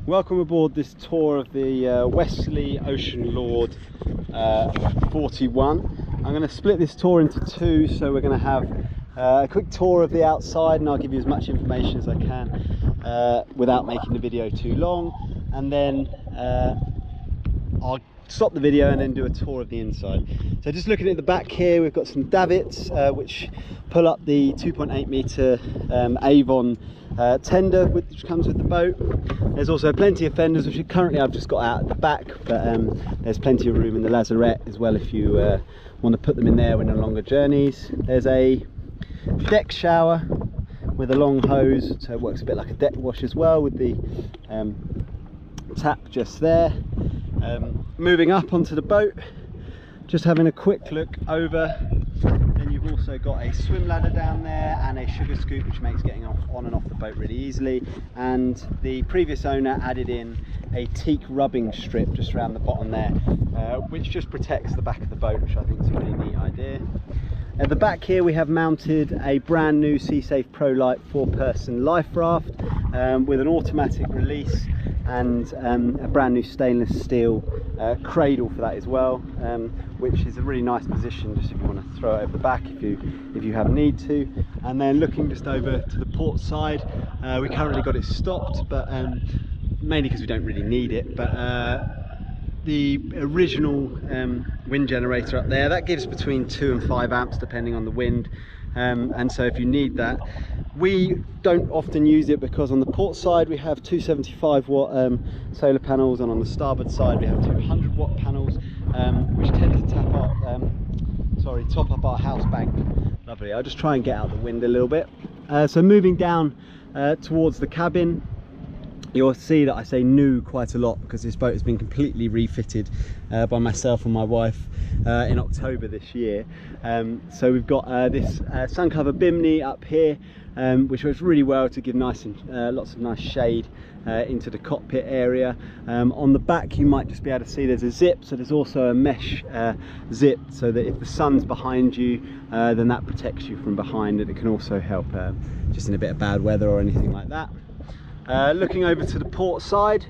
Welcome aboard this tour of the Westerly Oceanlord 41. I'm going to split this tour into two, so we're going to have a quick tour of the outside and I'll give you as much information as I can without making the video too long, and then I'll stop the video and then do a tour of the inside. So just looking at the back here, we've got some davits which pull up the 2.8 metre Avon tender which comes with the boat. There's also plenty of fenders, which currently I've just got out at the back, but there's plenty of room in the lazarette as well if you want to put them in there when on longer journeys. There's a deck shower with a long hose, so it works a bit like a deck wash as well, with the tap just there. Moving up onto the boat, just having a quick look over, then you've also got a swim ladder down there and a sugar scoop, which makes getting on and off the boat really easily. And the previous owner added in a teak rubbing strip just around the bottom there, which just protects the back of the boat, which I think is a really neat idea. At the back here we have mounted a brand new SeaSafe Pro Light 4-person life raft with an automatic release and a brand new stainless steel cradle for that as well, which is a really nice position just if you want to throw it over the back if you have need to. And then looking just over to the port side, we currently got it stopped, but mainly because we don't really need it, but the original wind generator up there, that gives between 2 and 5 amps depending on the wind, and so if you need that, we don't often use it because on the port side we have 275 watt solar panels, and on the starboard side we have 200 watt panels, which tend to top up our house bank. Lovely. I'll just try and get out the wind a little bit. So moving down towards the cabin, you'll see that I say new quite a lot because this boat has been completely refitted by myself and my wife in October this year. So we've got this sun cover bimini up here, which works really well to give lots of nice shade into the cockpit area. On the back you might just be able to see there's a zip, so there's also a mesh zip, so that if the sun's behind you, then that protects you from behind, and it can also help just in a bit of bad weather or anything like that. Looking over to the port side,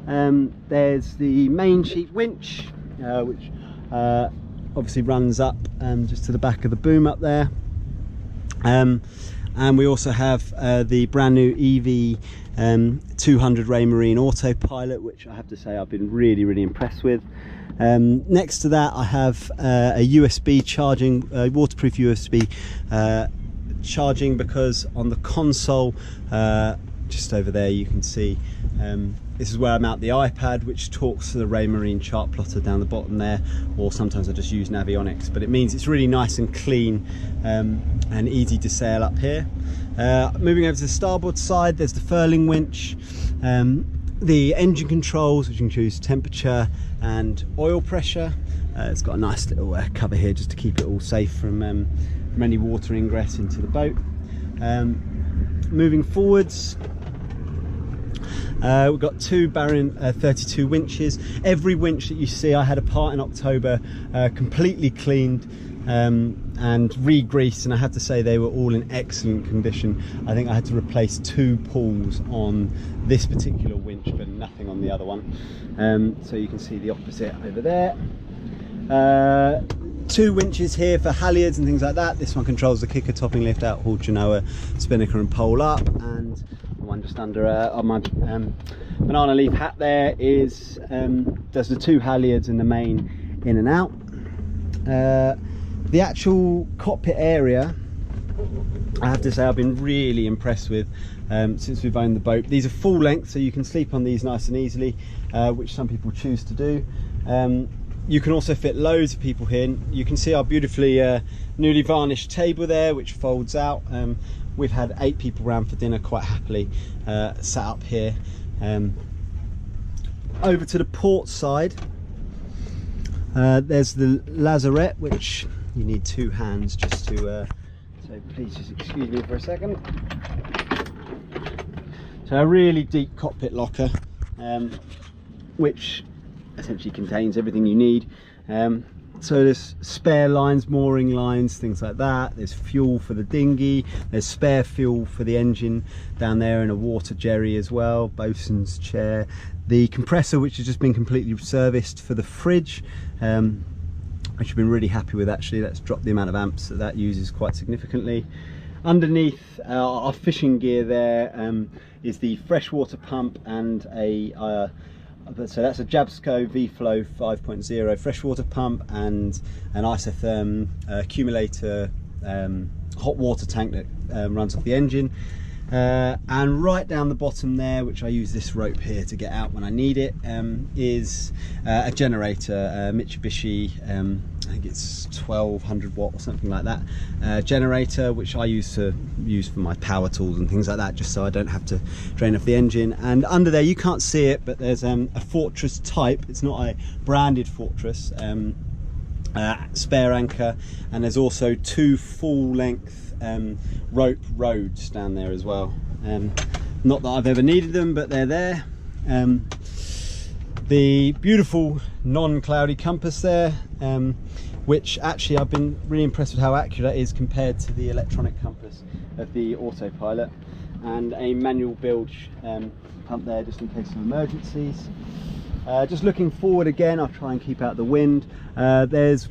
there's the main sheet winch, which obviously runs up just to the back of the boom up there, and we also have the brand new EV 200 Raymarine autopilot, which I have to say I've been really impressed with. Next to that I have a USB charging, waterproof USB charging, because on the console just over there you can see this is where I mount the iPad, which talks to the Raymarine chart plotter down the bottom there, or sometimes I just use Navionics, but it means it's really nice and clean and easy to sail up here. Moving over to the starboard side, there's the furling winch, the engine controls, which includes temperature and oil pressure. It's got a nice little cover here just to keep it all safe from any water ingress into the boat. Moving forwards, we've got two Baron 32 winches. Every winch that you see, I had a part in October completely cleaned and re-greased, and I have to say they were all in excellent condition. I think I had to replace 2 pulls on this particular winch, but nothing on the other one. So you can see the opposite over there. 2 winches here for halyards and things like that. This one controls the kicker, topping, lift out, haul, genoa, spinnaker and pole up, and the one just under on my banana leaf hat there is does the 2 halyards in the main in and out. The actual cockpit area, I have to say I've been really impressed with since we've owned the boat. These are full length, so you can sleep on these nice and easily, which some people choose to do. You can also fit loads of people here. You can see our beautifully newly varnished table there, which folds out. We've had 8 people round for dinner quite happily sat up here. Over to the port side, there's the lazarette, which you need 2 hands just to so please just excuse me for a second. So a really deep cockpit locker, which essentially contains everything you need. So there's spare lines, mooring lines, things like that. There's fuel for the dinghy. There's spare fuel for the engine down there, and a water jerry as well, bosun's chair. The compressor, which has just been completely serviced for the fridge, which I've been really happy with actually. That's dropped the amount of amps that uses quite significantly. Underneath our fishing gear there is the freshwater pump and a so that's a Jabsco V-Flow 5.0 freshwater pump and an isotherm accumulator hot water tank that runs off the engine. And right down the bottom there, which I use this rope here to get out when I need it, is a generator, Mitsubishi, I think it's 1200 watt or something like that, generator, which I use for my power tools and things like that, just so I don't have to drain off the engine. And under there, you can't see it, but there's a Fortress type. It's not a branded Fortress, spare anchor, and there's also 2 full-length rope roads down there as well. Not that I've ever needed them, but they're there. The beautiful non-cloudy compass there, which actually I've been really impressed with how accurate it is compared to the electronic compass of the autopilot, and a manual bilge pump there just in case of emergencies. Just looking forward again, I'll try and keep out the wind.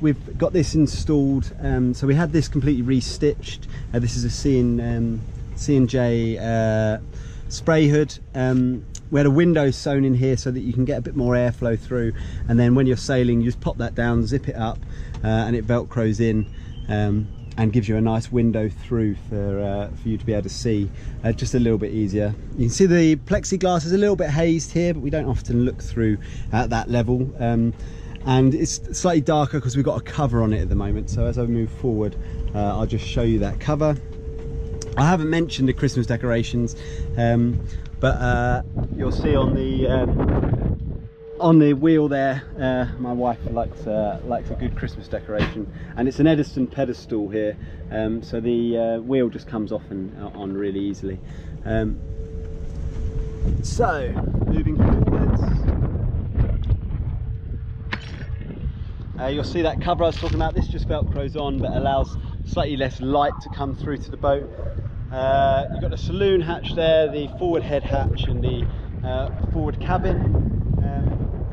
We've got this installed, so we had this completely restitched. This is a C&J spray hood. We had a window sewn in here so that you can get a bit more airflow through, and then when you're sailing, you just pop that down, zip it up, and it velcros in, and gives you a nice window through for you to be able to see just a little bit easier. You can see the plexiglass is a little bit hazed here, but we don't often look through at that level, and it's slightly darker because we've got a cover on it at the moment. So as I move forward, I'll just show you that cover. I haven't mentioned the Christmas decorations, but you'll see on the wheel there, my wife likes a good Christmas decoration, and it's an Edison pedestal here, so the wheel just comes off and on really easily. So moving forwards, you'll see that cover I was talking about. This just velcros on, but allows slightly less light to come through to the boat. You've got the saloon hatch there, the forward head hatch, and the forward cabin.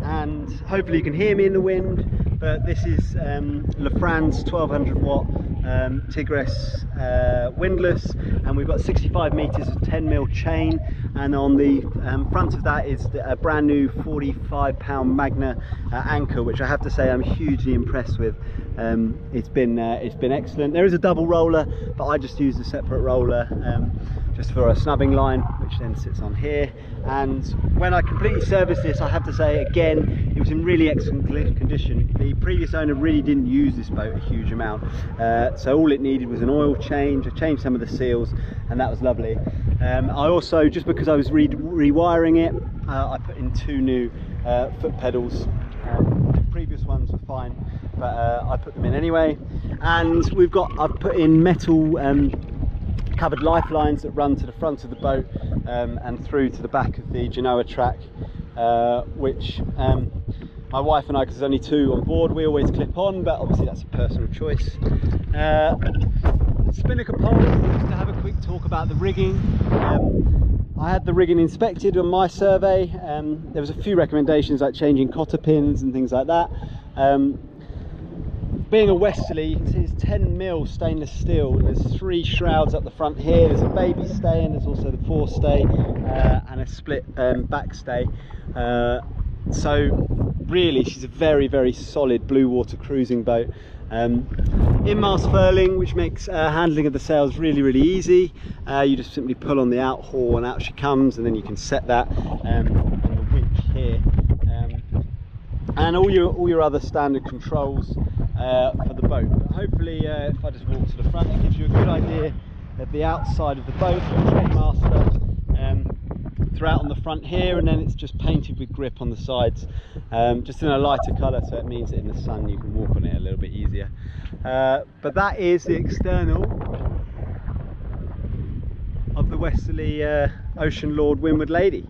And hopefully you can hear me in the wind, but this is Lafran's 1200 watt Tigres windlass, and we've got 65 meters of 10mm chain, and on the front of that is a brand new 45-pound Magna anchor, which I have to say I'm hugely impressed with. It's been excellent. There is a double roller, but I just used a separate roller just for a snubbing line, which then sits on here. And when I completely serviced this, I have to say again, it was in really excellent condition. The previous owner really didn't use this boat a huge amount, so all it needed was an oil change. I changed some of the seals, and that was lovely. I also, just because I was rewiring it, I put in 2 new foot pedals. The previous ones were fine, but I put them in anyway. And I've put in metal covered lifelines that run to the front of the boat and through to the back of the Genoa track, which my wife and I, because there's only 2 on board, we always clip on, but obviously that's a personal choice. Spinnaker pole, just to have a quick talk about the rigging. I had the rigging inspected on my survey. There was a few recommendations like changing cotter pins and things like that. Being a Westerly, you can see it's 10mm stainless steel. There's 3 shrouds up the front here. There's a baby stay, and there's also the forestay and a split back stay. So really, she's a very, very solid blue water cruising boat. In-mast furling, which makes handling of the sails really, really easy. You just simply pull on the out haul and out she comes, and then you can set that on the winch here. And all your other standard controls for the boat. But hopefully, if I just walk to the front, it gives you a good idea of the outside of the boat. Master throughout on the front here, and then it's just painted with grip on the sides, just in a lighter colour, so it means that in the sun you can walk on it a little bit easier. But that is the external of the Westerly Oceanlord Windward Lady.